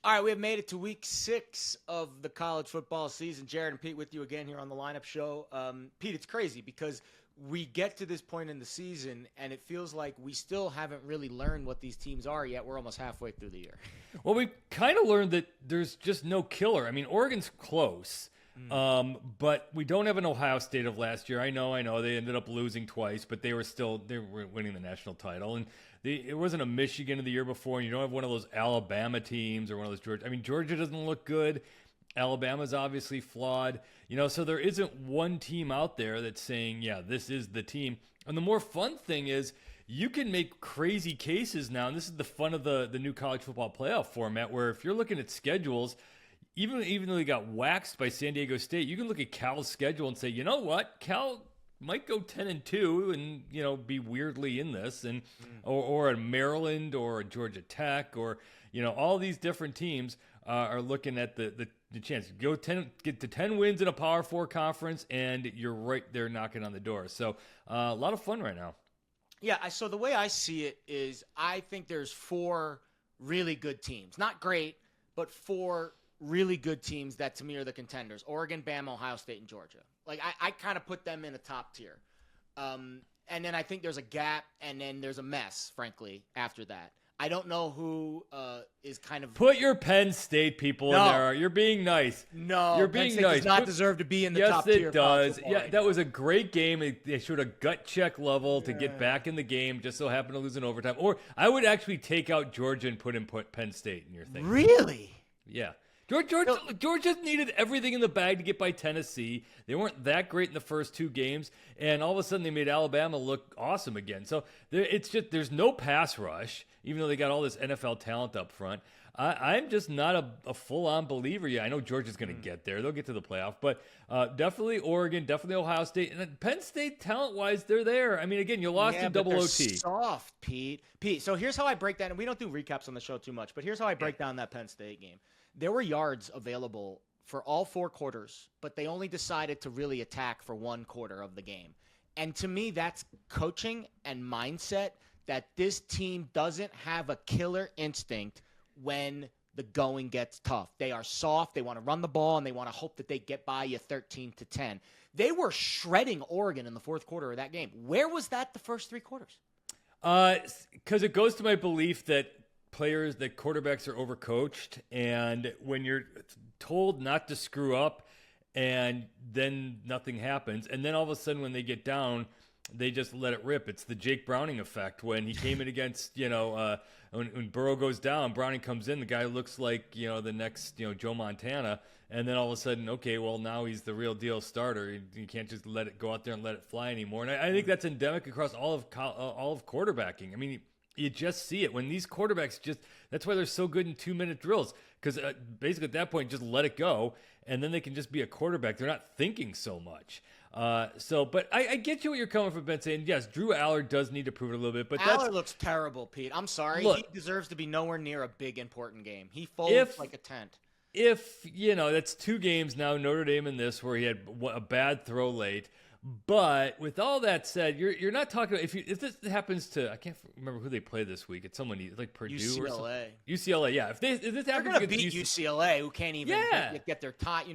All right, we have made it to week 6 of the college football season. Jared and Pete with you again here on the Lineup Show. Pete, it's crazy because we get to this point in the season, and it feels like we still haven't really learned what these teams are yet. We're almost halfway through the year. Well, we kind of learned that there's just no killer. I mean, Oregon's close, but we don't have an Ohio State of last year. I know. They ended up losing twice, but they were winning the national title. And it wasn't a Michigan of the year before, and you don't have one of those Alabama teams or one of those Georgia. I mean, Georgia doesn't look good. Alabama's obviously flawed. So there isn't one team out there that's saying, yeah, this is the team. And the more fun thing is you can make crazy cases now, and this is the fun of the new college football playoff format, where if you're looking at schedules, even though they got waxed by San Diego State, you can look at Cal's schedule and say, you know what, Cal might go 10-2 and be weirdly in this, and or a Maryland or a Georgia Tech or all these different teams are looking at the chance to get to 10 wins in a Power 4 conference, and you're right there knocking on the door. So a lot of fun right now. Yeah, so the way I see it is I think there's 4 really good teams. Not great, but 4 really good teams that to me are the contenders. Oregon, Bama, Ohio State, and Georgia. Like I kind of put them in a top tier. And then I think there's a gap, and then there's a mess, frankly, after that. I don't know who is kind of... Put your Penn State people in there. You're being nice. No, you're being Penn State nice. does not deserve to be in the top tier. Yes, it does. Yeah, that was a great game. They showed a gut check level to get back in the game, just so happened to lose in overtime. Or I would actually take out Georgia and put Penn State in your thing. Really? Yeah. Georgia needed everything in the bag to get by Tennessee. They weren't that great in the first 2 games, and all of a sudden they made Alabama look awesome again. So it's just there's no pass rush, even though they got all this NFL talent up front. I'm just not a full-on believer yet. I know Georgia's going to get there. They'll get to the playoff, but definitely Oregon, definitely Ohio State. And then Penn State, talent-wise, they're there. I mean, again, you lost in double OT. Soft, Pete. So here's how I break down, and we don't do recaps on the show too much, but here's how I break down that Penn State game. There were yards available for all 4 quarters, but they only decided to really attack for 1 quarter of the game. And to me, that's coaching and mindset that this team doesn't have a killer instinct when the going gets tough. They are soft. They want to run the ball, and they want to hope that they get by you 13-10. They were shredding Oregon in the 4th quarter of that game. Where was that the first 3 quarters? Because it goes to my belief that quarterbacks are overcoached, and when you're told not to screw up and then nothing happens, and then all of a sudden when they get down, they just let it rip. It's the Jake Browning effect. When he came in against, when Burrow goes down, Browning comes in, the guy looks like, the next, Joe Montana, and then all of a sudden, okay, well, now he's the real deal starter. You can't just let it go out there and let it fly anymore. And I think that's endemic across all of quarterbacking. I mean, you just see it when these quarterbacks that's why they're so good in 2-minute drills, because basically at that point, just let it go, and then they can just be a quarterback. They're not thinking so much. But I get you what you're coming from, Ben, saying, yes, Drew Allard does need to prove it a little bit. But Allard looks terrible, Pete. I'm sorry. He deserves to be nowhere near a big, important game. He folds like a tent. If, that's 2 games now, Notre Dame in this, where he had a bad throw late. But with all that said, you're not talking about if this happens to, I can't remember who they play this week. It's someone like Purdue UCLA. or something. UCLA, yeah. If this happens, they're going to beat UCLA, who can't even get their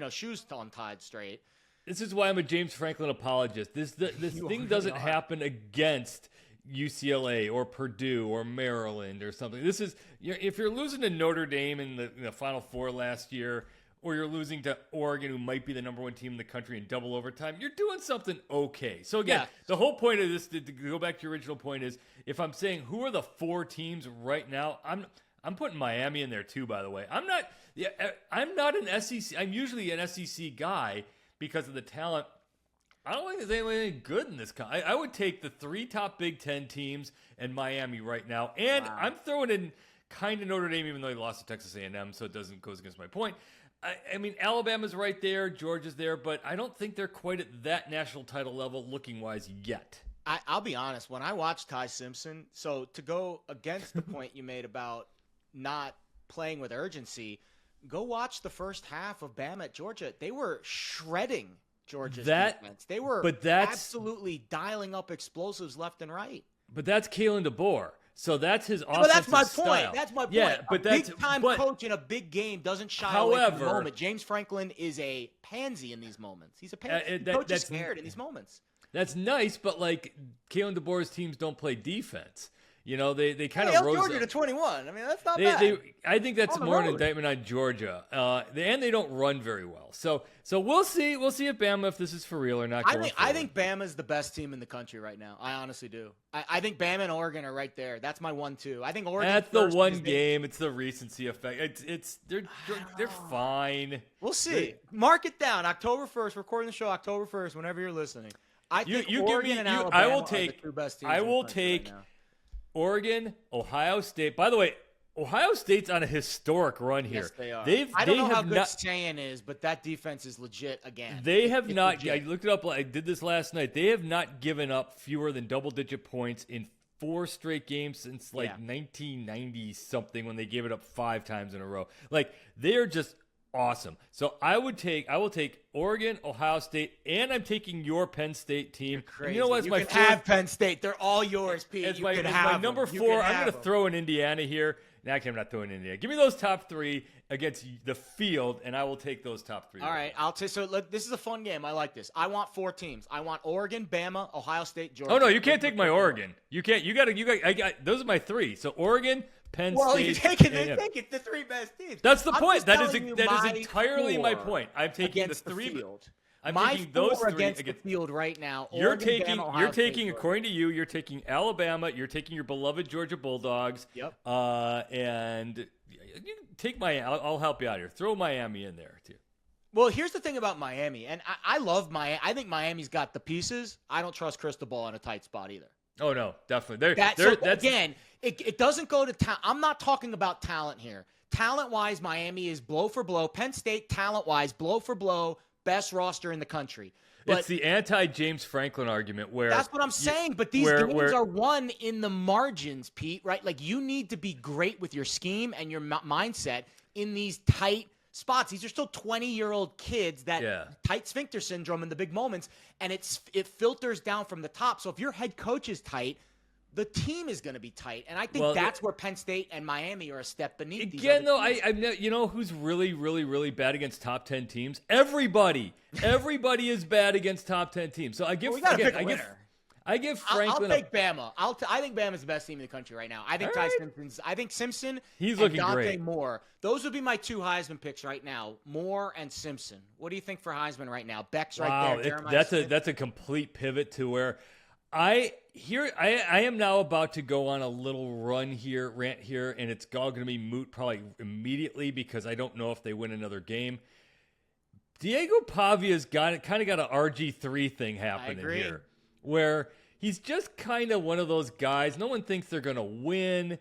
shoes untied straight. This is why I'm a James Franklin apologist. This thing doesn't happen against UCLA or Purdue or Maryland or something. This is if you're losing to Notre Dame in the Final Four last year, or you're losing to Oregon, who might be the number 1 team in the country in double overtime, you're doing something okay. So again, the whole point of this, to go back to your original point, is if I'm saying who are the 4 teams right now, I'm putting Miami in there too. By the way, I'm not an SEC. I'm usually an SEC guy because of the talent. I don't think there's anything good in this. I would take the 3 top Big Ten teams and Miami right now, and I'm throwing in kind of Notre Dame, even though they lost to Texas A&M, so it goes against my point. I mean, Alabama's right there, Georgia's there, but I don't think they're quite at that national title level looking-wise yet. I'll be honest. When I watched Ty Simpson, so to go against the point you made about not playing with urgency, go watch the first half of Bama at Georgia. They were shredding Georgia's defense. They were absolutely dialing up explosives left and right. But that's Kalen DeBoer. So that's his offensive But that's my style. point. That's my point. Yeah, but big time coach in a big game doesn't shy away from the moment. James Franklin is a pansy in these moments. He's a pansy. Coach is scared in these moments. That's nice, but like Kalen DeBoer's teams don't play defense. You know, they kind of rose Georgia to 21. I mean, that's not bad. I think that's more an indictment on Georgia, and they don't run very well. So we'll see. We'll see if Bama, if this is for real or not. I think Bama is the best team in the country right now. I honestly do. I think Bama and Oregon are right there. That's my 1-2. I think Oregon. That's the one game. It's the recency effect. They're fine. We'll see. Mark it down. October 1st. Recording the show October 1st. Whenever you're listening. I think Oregon and Alabama are the two best teams. I will take. Oregon, Ohio State. By the way, Ohio State's on a historic run here. Yes, they are. I don't know how good Stan is, but that defense is legit again. They have not. Legit. I looked it up. I did this last night. They have not given up fewer than double-digit points in 4 straight games since 1990 something, when they gave it up 5 times in a row. Like, they are just awesome. So I will take Oregon, Ohio State, and I'm taking your Penn State team. And you know what's my can have Penn State. They're all yours, Pete. It's my number 4. I'm going to throw in Indiana here. Actually, I'm not throwing Indiana. Give me those top 3 against the field, and I will take those top 3. All right, I'll take. So look, this is a fun game. I like this. I want 4 teams. I want Oregon, Bama, Ohio State, Georgia. Oh no, you can't take my Oregon. You can't. You got. I got. Those are my 3. So Oregon, Penn State. Well, you're taking the 3 best teams. That's the point. That is entirely my point. I'm taking the 3. I'm taking those 3 against the field right now. You're taking, according to you, you're taking Alabama. You're taking your beloved Georgia Bulldogs. Yep. And you take I'll help you out here. Throw Miami in there too. Well, here's the thing about Miami, and I love Miami. I think Miami's got the pieces. I don't trust Cristobal in a tight spot either. Oh no, definitely. Again, it doesn't go to talent. I'm not talking about talent here. Talent-wise, Miami is blow for blow. Penn State, talent-wise, blow for blow, best roster in the country. But it's the anti-James Franklin argument where that's what I'm saying. But these games are won in the margins, Pete. Right? Like, you need to be great with your scheme and your mindset in these tight spots. These are still 20-year-old kids that tight sphincter syndrome in the big moments, and it filters down from the top. So if your head coach is tight, the team is going to be tight, and I think that's where Penn State and Miami are a step beneath. Again, though, you know who's really, really, really bad against top 10 teams? Everybody is bad against top 10 teams. So I give Franklin. I'll take Bama. I think Bama's the best team in the country right now. I think Simpson's. I think Simpson. He's looking Dante great. Moore. Those would be my 2 Heisman picks right now. Moore and Simpson. What do you think for Heisman right now? Beck's right there. That's a complete pivot to where I am now about to go on a little rant here, and it's all going to be moot probably immediately because I don't know if they win another game. Diego Pavia's kind of got an RG3 thing happening here, where he's just kind of one of those guys. No one thinks they're going to win.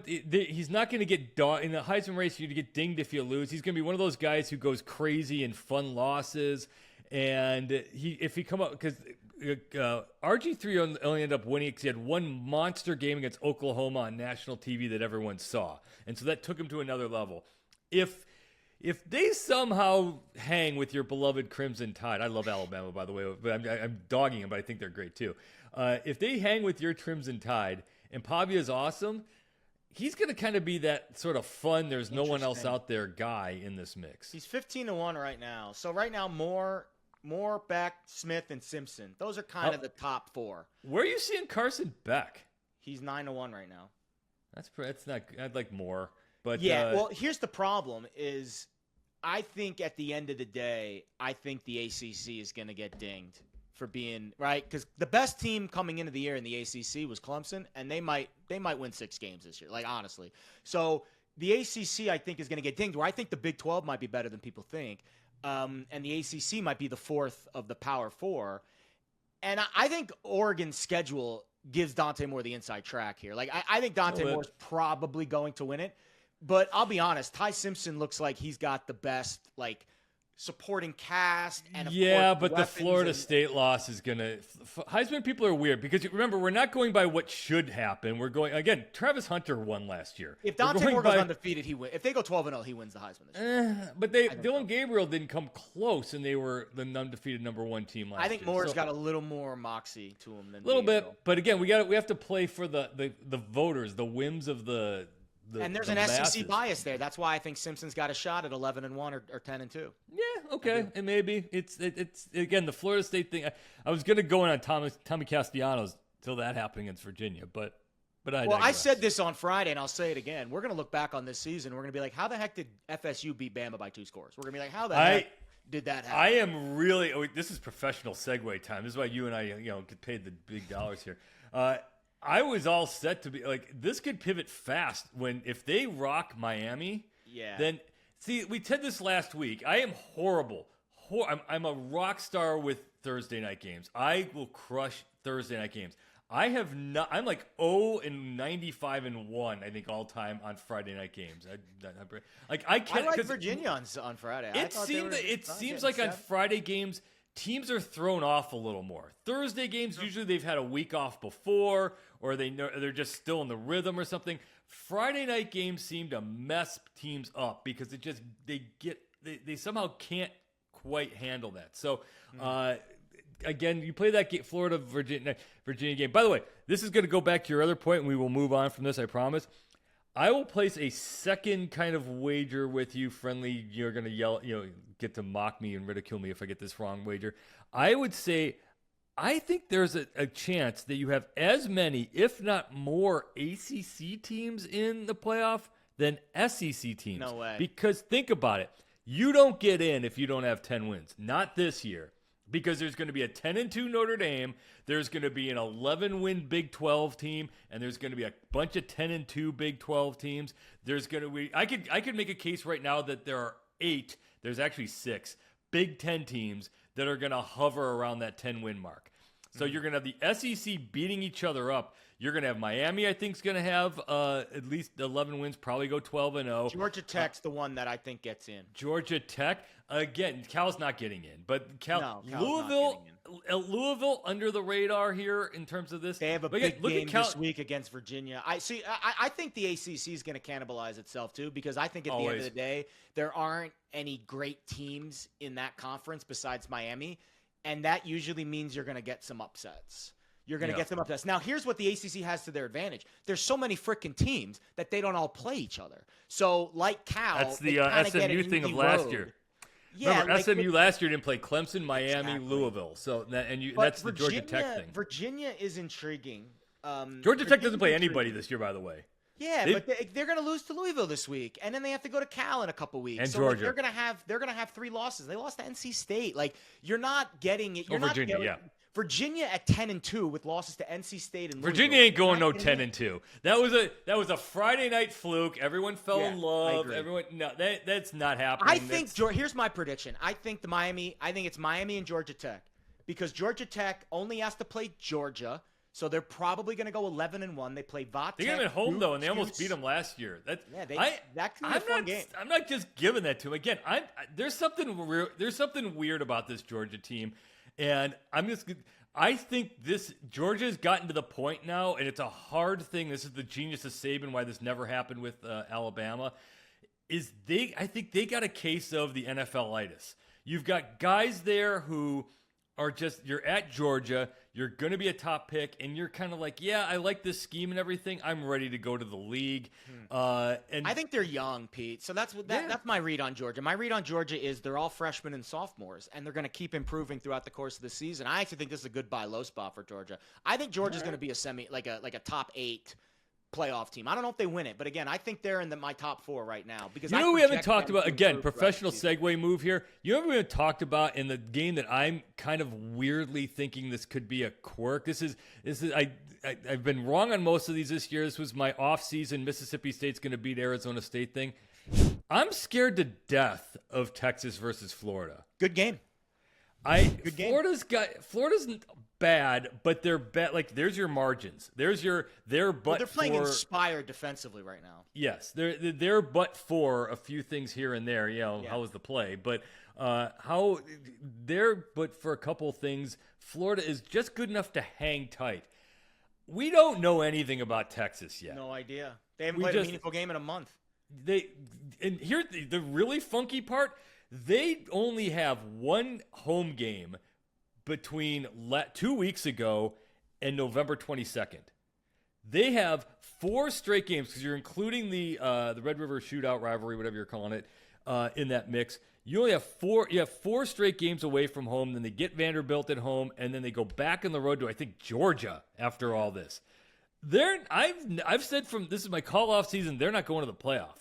He's not going to get in the Heisman race. You're going to get dinged if you lose. He's going to be one of those guys who goes crazy in fun losses, and if he come up because. RG3 only ended up winning because he had one monster game against Oklahoma on national TV that everyone saw, and so that took him to another level. If they somehow hang with your beloved Crimson Tide, I love Alabama, by the way, but I'm dogging them, but I think they're great too. If they hang with your Crimson Tide and Pavia is awesome, he's going to kind of be that sort of fun, there's no one else out there guy in this mix. He's 15-1 right now. So right now, Moore, Beck, Smith, and Simpson. Those are kind of the top 4. Where are you seeing Carson Beck? He's 9-1 right now. That's not. I'd like more, but well, here's the problem: is I think at the end of the day, I think the ACC is going to get dinged for being right because the best team coming into the year in the ACC was Clemson, and they might win 6 games this year. Like, honestly, so the ACC I think is going to get dinged. Where I think the Big 12 might be better than people think. And the ACC might be the 4th of the Power 4. And I think Oregon's schedule gives Dante Moore the inside track here. Like, I think Dante Moore's probably going to win it. But I'll be honest, Ty Simpson looks like he's got the best, like, supporting cast and but the Florida State loss is gonna. Heisman people are weird because remember we're not going by what should happen. We're going again. Travis Hunter won last year. If Dante Moore goes undefeated, he wins. If they go 12-0, he wins the Heisman this year. But Dylan Gabriel didn't come close, and they were the undefeated #1 team last year. I think Moore's got a little more moxie to him than a little bit. But again, we have to play for the voters, the whims of the. And there's an SEC bias there. That's why I think Simpson's got a shot at 11-1 or 10-2. Yeah, okay, and maybe it's again the Florida State thing. I was gonna go in on Tommy Castellanos till that happened against Virginia, but I said this on Friday, and I'll say it again. We're gonna look back on this season. We're gonna be like, how the heck did FSU beat Bama by 2 scores? We're gonna be like, how the heck did that happen? I am really. This is professional segue time. This is why you and I, get paid the big dollars here. I was all set to be like, this could pivot fast if they rock Miami. Yeah. Then see, we said this last week. I am horrible. I'm a rock star with Thursday night games. I will crush Thursday night games. I have not. I'm like 0-95-1. I think all time on Friday night games. I can't. I like Virginia on Friday. It seems like on Friday games, teams are thrown off a little more. Thursday games, usually they've had a week off before, or they're just still in the rhythm or something. Friday night games seem to mess teams up because they somehow can't quite handle that. So, again, you play that Florida Virginia game. By the way, this is going to go back to your other point, and we will move on from this, I promise. I will place a second kind of wager with you, friendly. You're going to yell, get to mock me and ridicule me if I get this wrong wager. I would say, I think there's a chance that you have as many, if not more, ACC teams in the playoff than SEC teams. No way. Because think about it. You don't get in if you don't have 10 wins. Not this year. Because there's going to be a 10-2 Notre Dame, there's going to be an 11-win Big 12 team, and there's going to be a bunch of 10-2 Big 12 teams. There's going to be I could make a case right now that there are 8, there's actually 6 Big 10 teams that are going to hover around that 10-win mark. So you're going to have the SEC beating each other up. You're going to have Miami, I think, is going to have at least 11 wins, probably go 12-0. Georgia Tech's the one that I think gets in. Georgia Tech, again, Cal's not getting in, but Louisville under the radar here in terms of this. They have a big game this week against Virginia. I think the ACC is going to cannibalize itself too, because I think at the end of the day there aren't any great teams in that conference besides Miami, and that usually means you're going to get some upsets. You're going to get them upsets. Now, here's what the ACC has to their advantage. There's so many freaking teams that they don't all play each other. So, like Cal, that's the SMU thing of last year. Yeah, remember, SMU last year didn't play Clemson, Miami, Louisville. So that's the Georgia Tech thing. Virginia is intriguing. Georgia Tech doesn't play anybody this year, by the way. Yeah, but they're going to lose to Louisville this week, and then they have to go to Cal in a couple weeks. And so Georgia, they're going to have 3 losses. They lost to NC State. Like, you're not getting it. You're Virginia, Virginia at 10-2 with losses to NC State and Louisville. Virginia ain't going no 10-2. That was a Friday night fluke. Everyone fell in love. That's not happening. I think here's my prediction. I think it's Miami and Georgia Tech, because Georgia Tech only has to play Georgia, so they're probably going to go 11-1. They play Va Tech. They got them at home though, and they almost beat them last year. That could be a fun game. I'm not just giving that to them. Again, there's something weird about this Georgia team. And I think Georgia's gotten to the point now, and it's a hard thing. This is the genius of Saban, why this never happened with Alabama, I think they got a case of the NFL-itis. You've got guys there who are you're at Georgia, you're going to be a top pick, and you're kind of like, yeah, I like this scheme and everything. I'm ready to go to the league. And I think they're young, Pete. So that's my read on Georgia. My read on Georgia is they're all freshmen and sophomores, and they're going to keep improving throughout the course of the season. I actually think this is a good buy low spot for Georgia. I think Georgia's going to be a top 8 playoff team. I don't know if they win it, but again, I think they're in my top 4 right now. Because we haven't talked about, again, professional segue move here. We haven't talked about in the game that I'm kind of weirdly thinking this could be a quirk. I've been wrong on most of these this year. This was my off-season Mississippi State's going to beat Arizona State thing. I'm scared to death of Texas versus Florida. Good game. Florida's bad, but they're bad. Like, there's your margins. There's their but they're playing for, inspired defensively right now. Yes, they're but for a few things here and there. How was the play? But how they're but for a couple things. Florida is just good enough to hang tight. We don't know anything about Texas yet. No idea. They haven't played a meaningful game in a month. And here's the really funky part. They only have one home game between 2 weeks ago and November 22nd. They have 4 straight games, because you're including the Red River Shootout rivalry, whatever you're calling it, in that mix. You only have 4. You have 4 straight games away from home. Then they get Vanderbilt at home, and then they go back on the road to, I think, Georgia after all this. I've said this is my call-off season. They're not going to the playoff.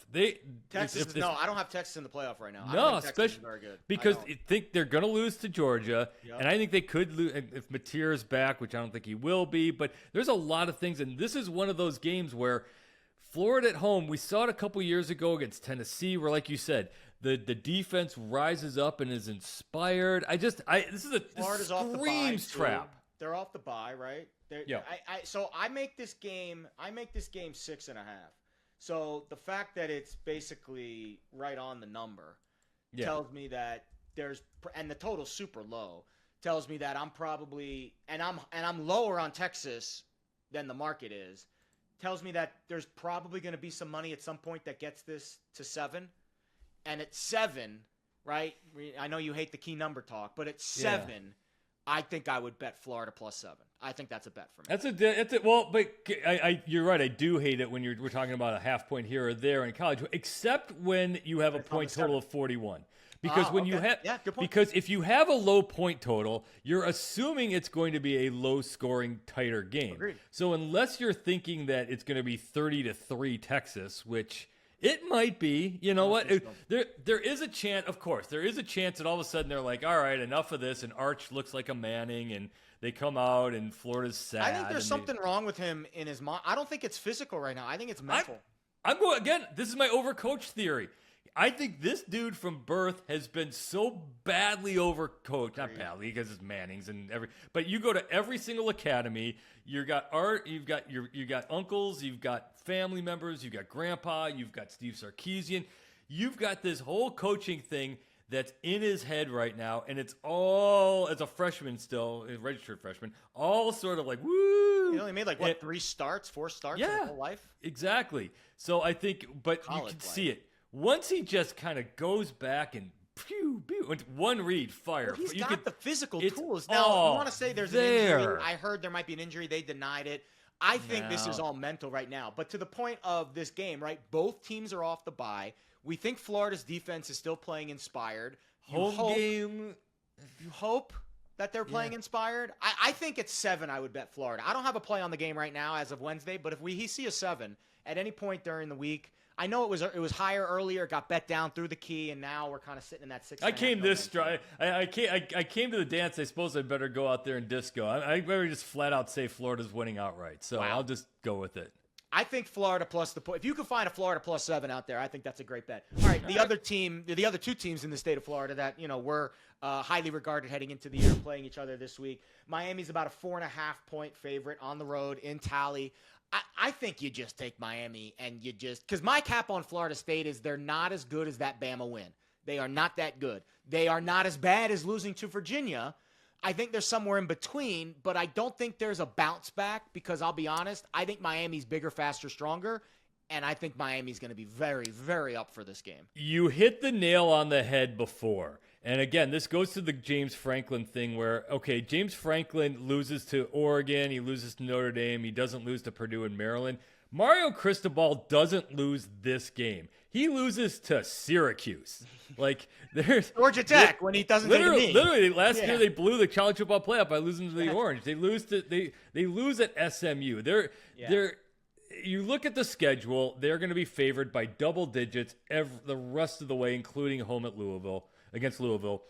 Texas. No, I don't have Texas in the playoff right now. No, especially very good because I think they're going to lose to Georgia, and I think they could lose if Mateer is back, which I don't think he will be. But there's a lot of things, and this is one of those games where Florida at home. We saw it a couple years ago against Tennessee, where, like you said, the defense rises up and is inspired. This is a Florida's off the bye, trap. They're off the bye, right? So I make this game 6.5. So the fact that it's basically right on the number tells me that and the total's super low, tells me that I'm probably and I'm lower on Texas than the market is. Tells me that there's probably going to be some money at some point that gets this to 7. And at 7, right? I know you hate the key number talk, but at 7, I think I would bet Florida +7. I think that's a bet for me. But you're right. I do hate it when we're talking about a half point here or there in college, except when you have a point total of 41. Because because if you have a low point total, you're assuming it's going to be a low scoring, tighter game. Agreed. So unless you're thinking that it's going to be 30-3 Texas, which it might be, you know what? There is a chance, of course, there is a chance that all of a sudden they're like, all right, enough of this, and Arch looks like a Manning, and they come out, and Florida's sad. I think there's something wrong with him in his mind. I don't think it's physical right now. I think it's mental. I'm going, again, this is my overcoach theory. I think this dude from birth has been so badly overcoached. Not badly, because it's Manning's and but you go to every single academy, you've got art, you've got uncles, you've got family members, you've got grandpa, you've got Steve Sarkisian. You've got this whole coaching thing that's in his head right now, and it's all, as a freshman still, a registered freshman, all sort of like, woo! He only made 4 starts in his whole life? Exactly. So I think, but you can see it. Once he just kind of goes back and one read, fire. Well, he's got the physical tools. Now, I want to say there's an injury. I heard there might be an injury. They denied it. I think this is all mental right now. But to the point of this game, right, both teams are off the bye. We think Florida's defense is still playing inspired. Game. You hope that they're playing inspired. I think it's 7. I would bet Florida. I don't have a play on the game right now as of Wednesday, but if we see a 7 at any point during the week, I know it was higher earlier, got bet down through the key, and now we're kind of sitting in that 6. I came this dry. I came to the dance. I suppose I better go out there and disco. I better just flat out say Florida's winning outright. So I'll just go with it. I think Florida plus the point. If you can find a Florida +7 out there, I think that's a great bet. All right, the other 2 teams in the state of Florida that were highly regarded heading into the year, playing each other this week. Miami's about a 4.5 point favorite on the road in Tally. I think you just take Miami and because my cap on Florida State is they're not as good as that Bama win. They are not that good. They are not as bad as losing to Virginia. I think there's somewhere in between, but I don't think there's a bounce back because I'll be honest, I think Miami's bigger, faster, stronger, and I think Miami's going to be very, very up for this game. You hit the nail on the head before. And again, this goes to the James Franklin thing where, okay, James Franklin loses to Oregon, he loses to Notre Dame, he doesn't lose to Purdue and Maryland. Mario Cristobal doesn't lose this game. He loses to Syracuse. Like, there's Georgia Tech when he doesn't literally last year they blew the college football playoff by losing to the Orange. They lose at SMU. You look at the schedule, they're going to be favored by double digits the rest of the way, including home at against Louisville.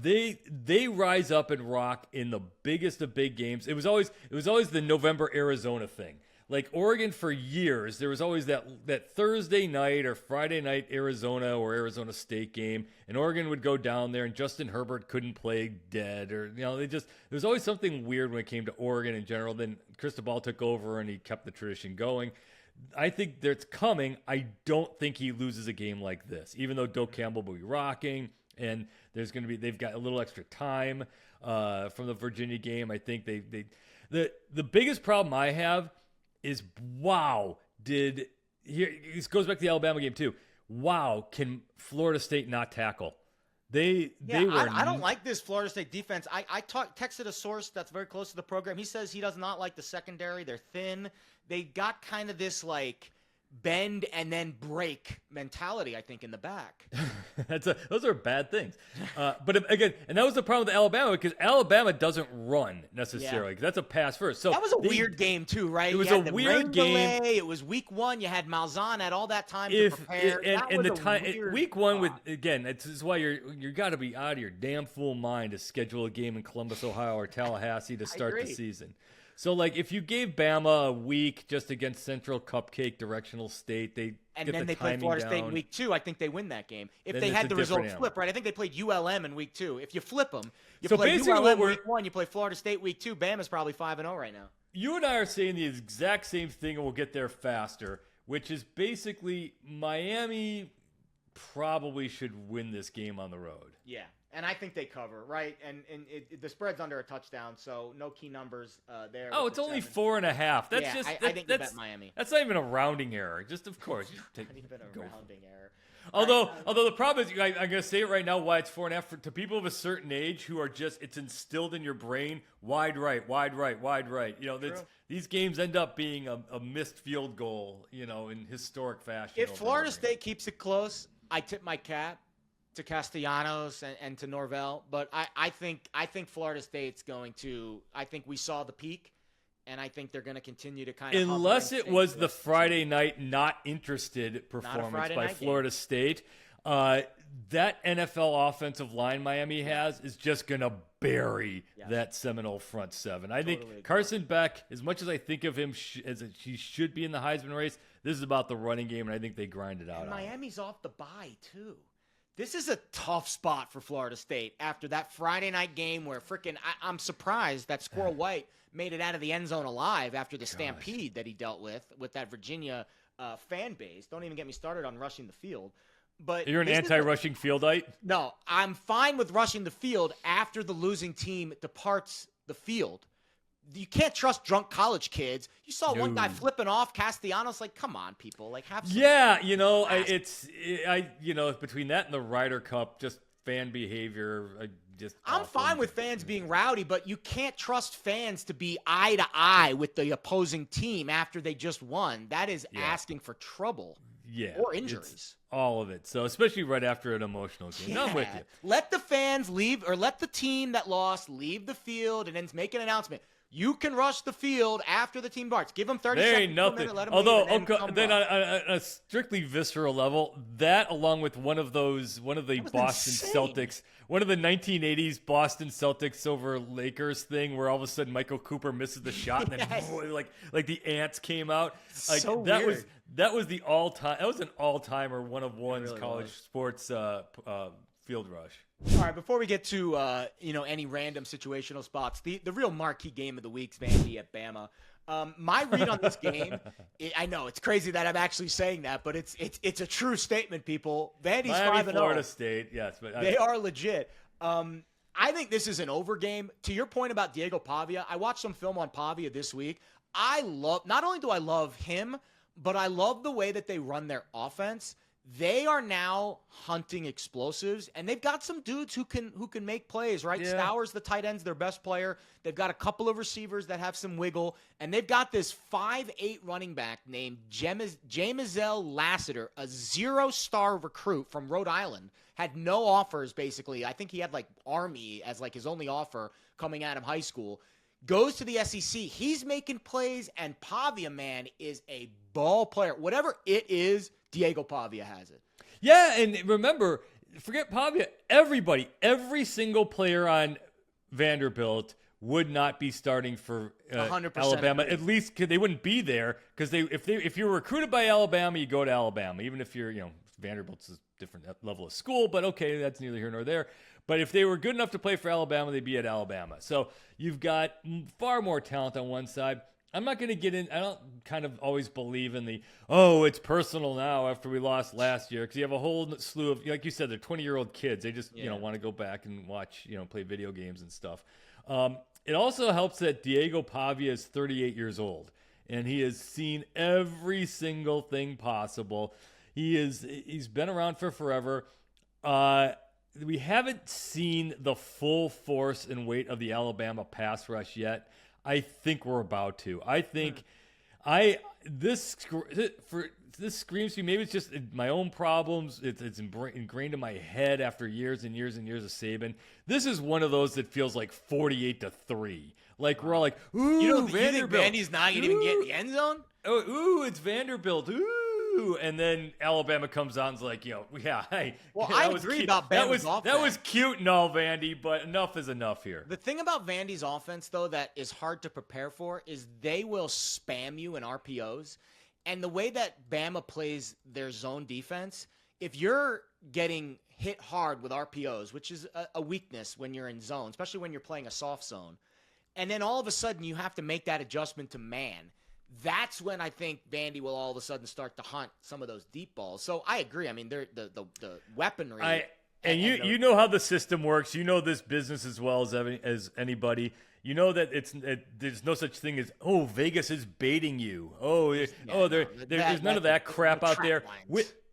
They rise up and rock in the biggest of big games. It was always the November Arizona thing. like Oregon for years, there was always that Thursday night or Friday night Arizona or Arizona State game, and Oregon would go down there and Justin Herbert couldn't play dead, or there's always something weird when it came to Oregon in general. Then Cristobal took over and he kept the tradition going. I think that's coming. I don't think he loses a game like this, even though Doak Campbell will be rocking, and they've got a little extra time from the Virginia game. I think the biggest problem I have is, this goes back to the Alabama game too. Wow, can Florida State not tackle? I don't like this Florida State defense. I texted a source that's very close to the program. He says he does not like the secondary. They're thin. They got kind of this like bend and then break mentality, I think, in the back. Those are bad things. But again, and that was the problem with Alabama, because Alabama doesn't run necessarily. Yeah. That's a pass first. So that was a weird game too, right? It was a weird game. It was week 1. You had Malzahn had all that time to prepare. Week 1 with, again, this is why you got to be out of your damn fool mind to schedule a game in Columbus, Ohio, or Tallahassee to start the season. So, like, if you gave Bama a week just against Central Cupcake Directional State, they play Florida State in week 2, I think they win that game. If they had the result flip, right? I think they played ULM in week 2. If you flip them, play ULM week 1, you play Florida State week 2. Bama's probably 5-0 right now. You and I are saying the exact same thing, and we'll get there faster, which is basically Miami probably should win this game on the road. Yeah. And I think they cover, right? And the spread's under a touchdown, so no key numbers there. Oh, it's only 4.5. That's just. I think you bet Miami. That's not even a rounding error. Just of course. Not even a rounding error. Although the problem is, I'm going to say it right now, why it's 4.5 to people of a certain age who are just, it's instilled in your brain, wide right, wide right, wide right. These games end up being a missed field goal, in historic fashion. If Florida State keeps it close, I tip my cap to Castellanos and to Norvell, but I think Florida State's going to. I think we saw the peak, and I think they're going to continue to kind of. Unless it was the Friday night not interested performance by Florida State, that NFL offensive line Miami has is just going to bury that Seminole front seven. I think Carson Beck, as much as I think of him as he should be in the Heisman race, this is about the running game, and I think they grind it out. And Miami's off the bye too. This is a tough spot for Florida State after that Friday night game where I'm surprised that Squirrel White made it out of the end zone alive after the stampede that he dealt with that Virginia fan base. Don't even get me started on rushing the field. But you're an anti-rushing fieldite? No, I'm fine with rushing the field after the losing team departs the field. You can't trust drunk college kids. You saw one guy flipping off Castellanos. Like, come on, people. Like, have some. Yeah, between that and the Ryder Cup, just fan behavior. I'm fine with fans being rowdy, but you can't trust fans to be eye to eye with the opposing team after they just won. That is asking for trouble. Yeah, or injuries. All of it. So especially right after an emotional game. Yeah. I'm with you. Let the fans leave, or let the team that lost leave the field, and then make an announcement. You can rush the field after the team darts. Give them 30 seconds. There ain't nothing. Let them Although, then on a strictly visceral level, that along with one of the Boston Celtics, one of the 1980s Boston Celtics over Lakers thing, where all of a sudden Michael Cooper misses the shot, and then like the ants came out. Like so that weird. That was the all-time. That was an all-timer, one of one's really college sports field rush. All right, before we get to any random situational spots, the real marquee game of the week's Vandy at Bama. My read on this game, I know it's crazy that I'm actually saying that, but it's a true statement, people. Vandy's 5-0. Florida State, yes, but they are legit. I think this is an over game. To your point about Diego Pavia, I watched some film on Pavia this week. Not only do I love him, but I love the way that they run their offense. They are now hunting explosives, and they've got some dudes who can make plays, right? Yeah. Stowers, the tight end's their best player. They've got a couple of receivers that have some wiggle, and they've got this 5'8" running back named Jamizel Lassiter, a 0-star recruit from Rhode Island. Had no offers, basically. I think he had, Army as, his only offer coming out of high school. Goes to the SEC. He's making plays, and Pavia, man, is a ball player. Whatever it is, Diego Pavia has it. Yeah, and remember, forget Pavia. Every single player on Vanderbilt would not be starting for 100% Alabama. agree. At least they wouldn't be there because if you're recruited by Alabama, you go to Alabama. Even if you're Vanderbilt's a different level of school, but okay, that's neither here nor there. But if they were good enough to play for Alabama, they'd be at Alabama. So you've got far more talent on one side. I'm not going to get in. I don't kind of always believe in it's personal now after we lost last year, because you have a whole slew of, like you said, they're 20-year-old kids. They just want to go back and watch, play video games and stuff. It also helps that Diego Pavia is 38 years old, and he has seen every single thing possible. He's been around for forever. We haven't seen the full force and weight of the Alabama pass rush yet. I think we're about to. I think this screams to me. Maybe it's just my own problems. It's ingrained in my head after years and years and years of Saban. This is one of those that feels like 48-3. Like we're all like, ooh, Vanderbilt. Vandy's not going to even get in the end zone? Ooh, it's Vanderbilt. Ooh. And then Alabama comes out and's like, hey. Well, I agree about Bama's offense. That was cute and all, Vandy, but enough is enough here. The thing about Vandy's offense, though, that is hard to prepare for is they will spam you in RPOs. And the way that Bama plays their zone defense, if you're getting hit hard with RPOs, which is a weakness when you're in zone, especially when you're playing a soft zone, and then all of a sudden you have to make that adjustment to man, that's when I think Vandy will all of a sudden start to hunt some of those deep balls. So I agree. I mean, they're the weaponry. You know how the system works. You know this business as well as anybody. You know that there's no such thing as Vegas is baiting you. There's none of that crap out there.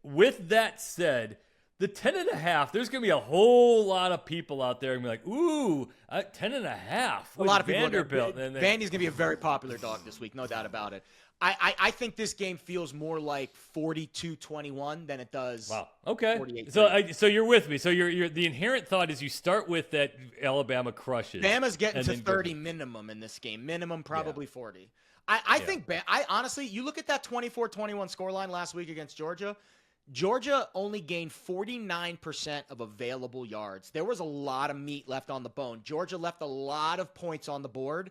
With that said, the 10.5, there's going to be a whole lot of people out there and be like, ooh, 10.5. A lot of people. Vanderbilt. Vandy's going to be a very popular dog this week, no doubt about it. I think this game feels more like 42-21 than it does. Wow. Okay. 48-3. So you're with me. So you're the inherent thought is you start with that Alabama crushes. Bama's getting to 30 minimum in this game. Minimum probably 40. I think honestly, you look at that 24-21 scoreline last week against Georgia. Georgia only gained 49% of available yards. There was a lot of meat left on the bone. Georgia left a lot of points on the board.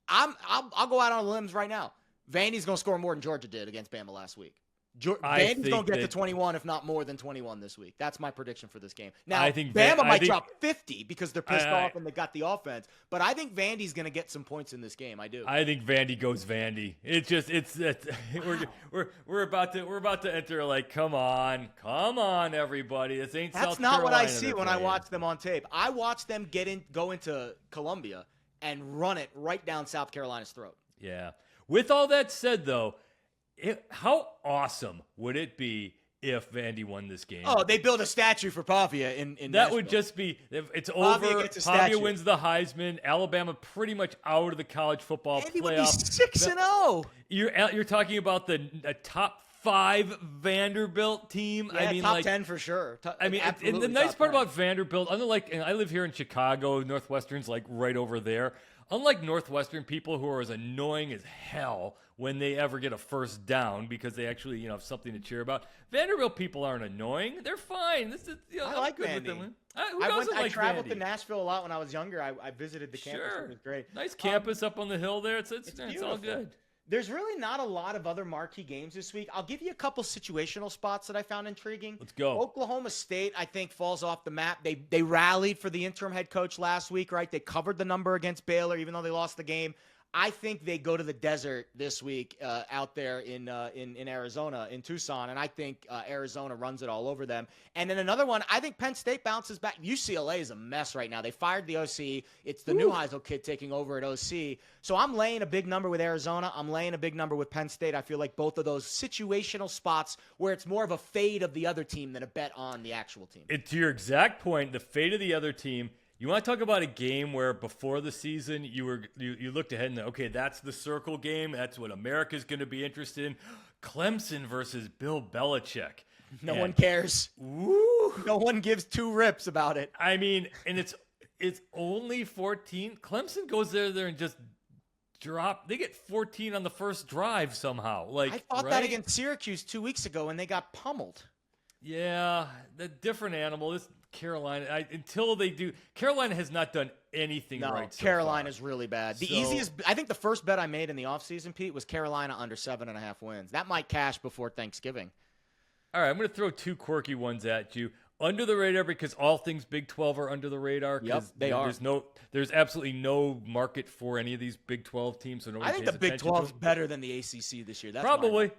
I'll go out on limbs right now. Vandy's going to score more than Georgia did against Bama last week. Vandy's going to get to 21, if not more than 21 this week. That's my prediction for this game. Now, I think Bama might drop 50 because they're pissed off and they got the offense. But I think Vandy's going to get some points in this game. I do. I think Vandy goes Vandy. We're about to enter like, come on, everybody. This ain't South Carolina. That's not what I see when I watch them on tape. I watch them go into Columbia and run it right down South Carolina's throat. Yeah. With all that said, though, how awesome would it be if Vandy won this game? Oh, they build a statue for Pavia in that Nashville. would just be it's over. Pavia wins the Heisman. Alabama pretty much out of the college football Vandy playoff. Would be 6-0. You're talking about the top 5 Vanderbilt team. Yeah, I mean, top 10 for sure. And the nice part about Vanderbilt, unlike, and I live here in Chicago, Northwestern's like right over there. Unlike Northwestern people who are as annoying as hell when they ever get a first down because they actually, have something to cheer about, Vanderbilt people aren't annoying. They're fine. This is, I like good Vandy. with them. I traveled to Nashville a lot when I was younger. I visited the campus. It was great. Nice campus up on the hill there. It's all good. There's really not a lot of other marquee games this week. I'll give you a couple situational spots that I found intriguing. Let's go. Oklahoma State, I think, falls off the map. They rallied for the interim head coach last week, right? They covered the number against Baylor, even though they lost the game. I think they go to the desert this week out there in Arizona, in Tucson, and I think Arizona runs it all over them. And then another one, I think Penn State bounces back. UCLA is a mess right now. They fired the OC. It's the new Heisel kid taking over at OC. So I'm laying a big number with Arizona. I'm laying a big number with Penn State. I feel like both of those situational spots where it's more of a fade of the other team than a bet on the actual team. To your exact point, the fade of the other team. You want to talk about a game where before the season you looked ahead and okay, that's the circle game. That's what America's going to be interested in. Clemson versus Bill Belichick. No one cares. Woo! No one gives two rips about it. I mean, and it's only 14. Clemson goes there and just drop. They get 14 on the first drive somehow. I thought that against Syracuse 2 weeks ago and they got pummeled. Yeah, the different animal. This Carolina, until they do, Carolina has not done anything right so Carolina's far. really bad. The So- easiest, I think the first bet I made in the offseason, Pete, was Carolina under 7.5 wins. That might cash before Thanksgiving. All right, I'm going to throw two quirky ones at you. Under the radar, because all things Big 12 are under the radar. Yep, they are. There's absolutely no market for any of these Big 12 teams. So nobody I think pays the Big attention to 12 is them. better than the ACC this year. That's Probably,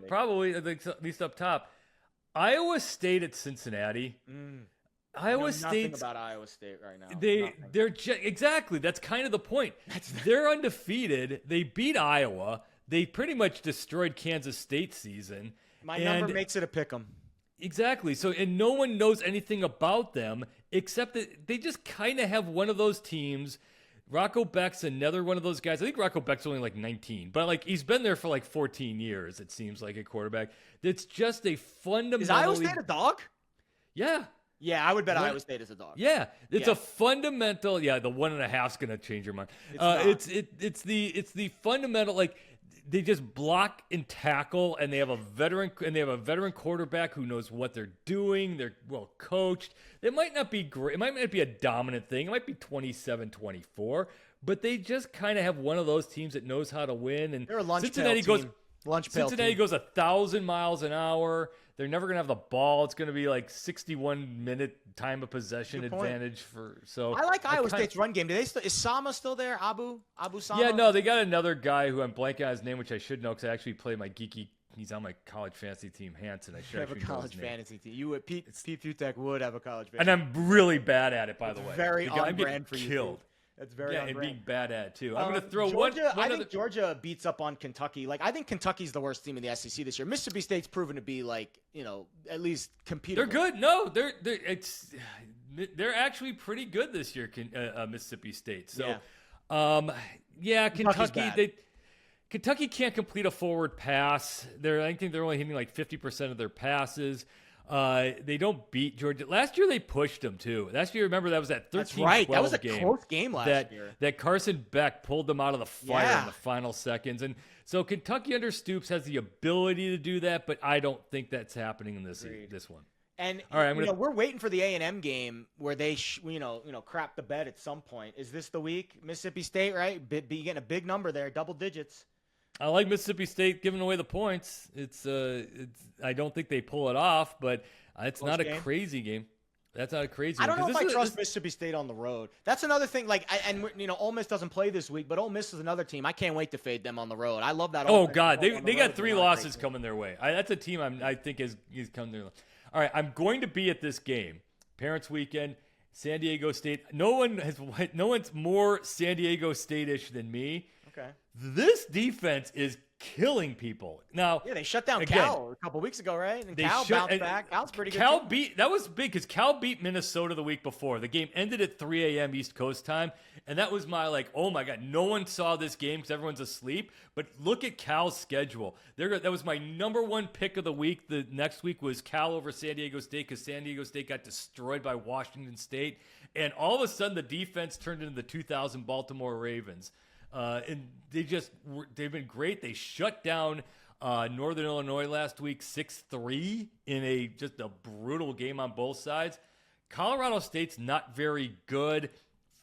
my take. at least up top. Iowa State at Cincinnati. Iowa Nothing State's about Iowa State right now. exactly. That's kind of the point. They're undefeated. They beat Iowa. They pretty much destroyed Kansas State's season. My number makes it a pick 'em. Exactly. So, and no one knows anything about them except that they just kind of have one of those teams. Rocco Beck's another one of those guys. I think Rocco Beck's only like 19, but like he's been there for like 14 years, it seems like, at quarterback. It's just a fundamentally... Is Iowa State a dog? Yeah. Yeah, I would bet Iowa State is a dog. Yeah, it's Yeah. a fundamental. Yeah, the 1.5's gonna change your mind. It's the fundamental. Like they just block and tackle, and they have a veteran quarterback who knows what they're doing. They're well coached. It might not be great. It might not be a dominant thing. It might be 27-24, but they just kind of have one of those teams that knows how to win. And They're a lunch Cincinnati pail goes. team. Lunch pail Cincinnati team. goes 1,000 miles an hour. They're never gonna have the ball. It's gonna be like 61-minute time of possession Good point. advantage for. So I like Iowa State's run game. Is Sama still there? Abu Sama? Yeah, no, they got another guy who I'm blanking on his name, which I should know because I actually play my geeky. He's on my college fantasy team, Hanson. I should You have a actually know college his name. fantasy team. You would Pete Fiutak would have a college fantasy. And I'm really bad at it, by the way. Very The guy- on I'm getting brand for you. killed. Pete. That's very Yeah, on and brand. being bad at it too. I'm going to throw Georgia, one I other. think Georgia beats up on Kentucky. Like I think Kentucky's the worst team in the SEC this year. Mississippi State's proven to be like at least competitive. They're good. No, they're actually pretty good this year. Mississippi State. So, Kentucky's Kentucky. bad. Kentucky can't complete a forward pass. I think they're only hitting like 50% of their passes. They don't beat Georgia. Last year they pushed them too. Last year, remember that was that 13-12 That's right. That was a game close game last year. that Carson Beck pulled them out of the fire Yeah. in the final seconds. And so Kentucky under Stoops has the ability to do that, but I don't think that's happening in this one. And All right, we're waiting for the A&M game where they crap the bed at some point. Is this the week? Mississippi State, right? Be getting a big number there, double digits. I like Mississippi State giving away the points. I don't think they pull it off, but it's Close not a game. crazy game. That's not a crazy I game. don't know if 'Cause I this is- trust Mississippi State on the road. That's another thing. Ole Miss doesn't play this week, but Ole Miss is another team. I can't wait to fade them on the road. I love that. Oh offense. God, On the they road got is 3 not a great losses team. coming their way. That's a team I think is coming their way. All right, I'm going to be at this game, Parents Weekend, San Diego State. No one's more San Diego State-ish than me. Okay. This defense is killing people. Now, Yeah, they shut down again, Cal a couple weeks ago, right? And they Cal shut- bounced and back. Cal's pretty good. Cal too. that was big because Cal beat Minnesota the week before. The game ended at 3 a.m. East Coast time, and that was my oh my God, no one saw this game because everyone's asleep. But look at Cal's schedule. That was my number one pick of the week. The next week was Cal over San Diego State because San Diego State got destroyed by Washington State, and all of a sudden the defense turned into the 2000 Baltimore Ravens. And they've been great. They shut down Northern Illinois last week 6-3 in just a brutal game on both sides. Colorado State's not very good.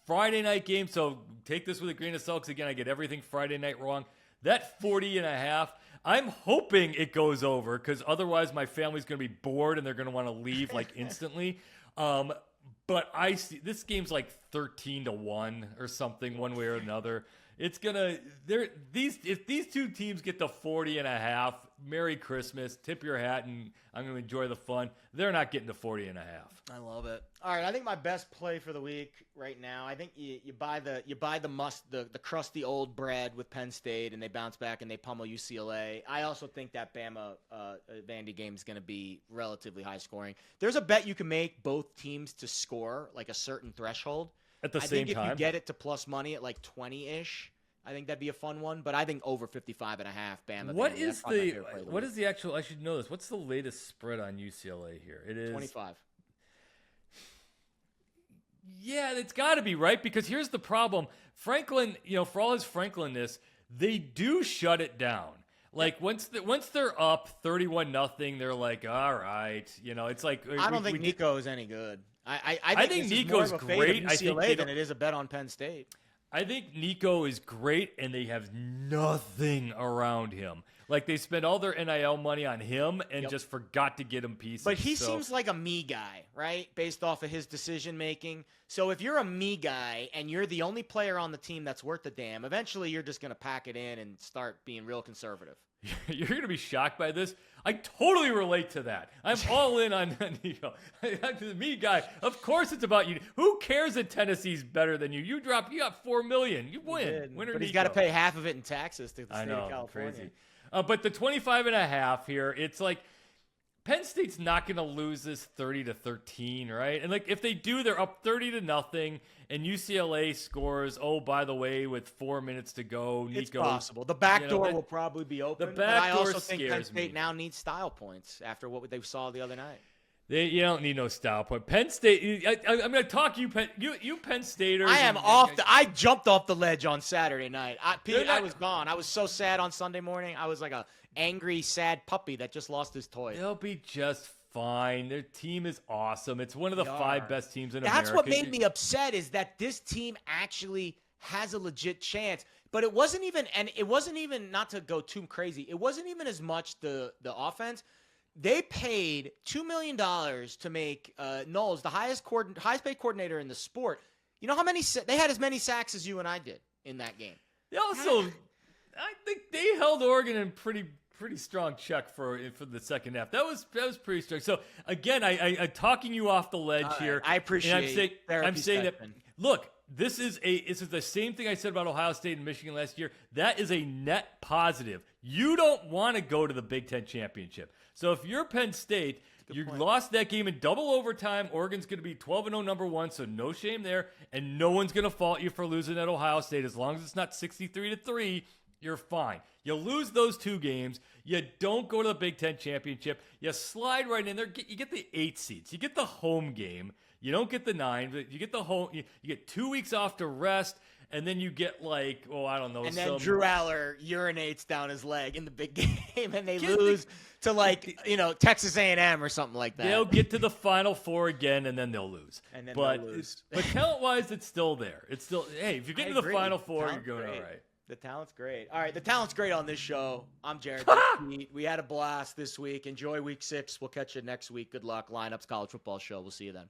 Friday night game, so take this with a grain of salt because again, I get everything Friday night wrong. That 40.5, I'm hoping it goes over because otherwise my family's going to be bored and they're going to want to leave instantly. But I see this game's like 13-1 or something, one way or another. It's gonna if these two teams get to 40.5, Merry Christmas, tip your hat, and I'm gonna enjoy the fun. They're not getting to 40.5. I love it. All right, I think my best play for the week right now. I think you buy the crusty old bread with Penn State, and they bounce back and they pummel UCLA. I also think that Bama Vandy game is going to be relatively high scoring. There's a bet you can make both teams to score like a certain threshold. At the I same think time, if you get it to plus money at like 20-ish, I think that'd be a fun one. But I think over 55.5, Bama. what Vandy, is that's probably my favorite play of what week. is the actual? I should know this. What's the latest spread on UCLA here? It is 25. Yeah, it's got to be right because here's the problem. Franklin, for all his Franklin-ness, they do shut it down. Like once they're up 31-0, they're like, all right, it's like I don't think Nico is any good. I think Nico's Nico's great. I think UCLA than it is a bet on Penn State. I think Nico is great, and they have nothing around him. Like they spent all their NIL money on him and just forgot to get him pieces. But he seems like a me guy, right? Based off of his decision making. So if you're a me guy and you're the only player on the team that's worth a damn, eventually you're just going to pack it in and start being real conservative. You're going to be shocked by this. I totally relate to that. I'm all in on Nico. The me guy. Of course it's about you. Who cares that Tennessee's better than you? You got $4 million. You win. Winner but he's Nico. got to pay half of it in taxes to the state of California. Crazy. But the 25.5 here, it's like Penn State's not going to lose this 30-13, right? And like if they do, they're up 30-0, and UCLA scores. Oh, by the way, with 4 minutes to go, Nico. It's possible. The back door will probably be open. The back door I also think Penn State me. now needs style points after what they saw the other night. You don't need no style point. Penn State. I'm going to talk you Penn Staters. I am I jumped off the ledge on Saturday night. I was gone. I was so sad on Sunday morning. I was like a angry, sad puppy that just lost his toy. They'll be just fine. Their team is awesome. It's one of the 5 best teams in America. That's what made me upset is that this team actually has a legit chance. But it wasn't even, not to go too crazy, it wasn't even as much the offense. They paid $2 million to make Knowles the highest paid coordinator in the sport. You know how many they had as many sacks as you and I did in that game. They also, I think they held Oregon in pretty strong check for the second half. That was pretty strong. So again, I talking you off the ledge here. I appreciate. I'm saying that. Look, this is the same thing I said about Ohio State and Michigan last year. That is a net positive. You don't want to go to the Big Ten championship. So if you're Penn State, you lost that game in double overtime. Oregon's going to be 12-0 number 1, so no shame there. And no one's going to fault you for losing at Ohio State. As long as it's not 63-3, you're fine. You lose those 2 games. You don't go to the Big Ten championship. You slide right in there. You get the 8 seats. You get the home game. You don't get the 9. But you get the home. You get 2 weeks off to rest. And then you get I don't know. And then Drew Aller urinates down his leg in the big game, and they lose to Texas A&M or something like that. They'll get to the Final Four again, and then they'll lose. They'll lose. But talent-wise, it's still there. It's still if you get to the Final Four, you're going all right. The talent's great. All right, the talent's great on this show. I'm Jared. We had a blast this week. Enjoy Week 6. We'll catch you next week. Good luck. Lineups College Football Show. We'll see you then.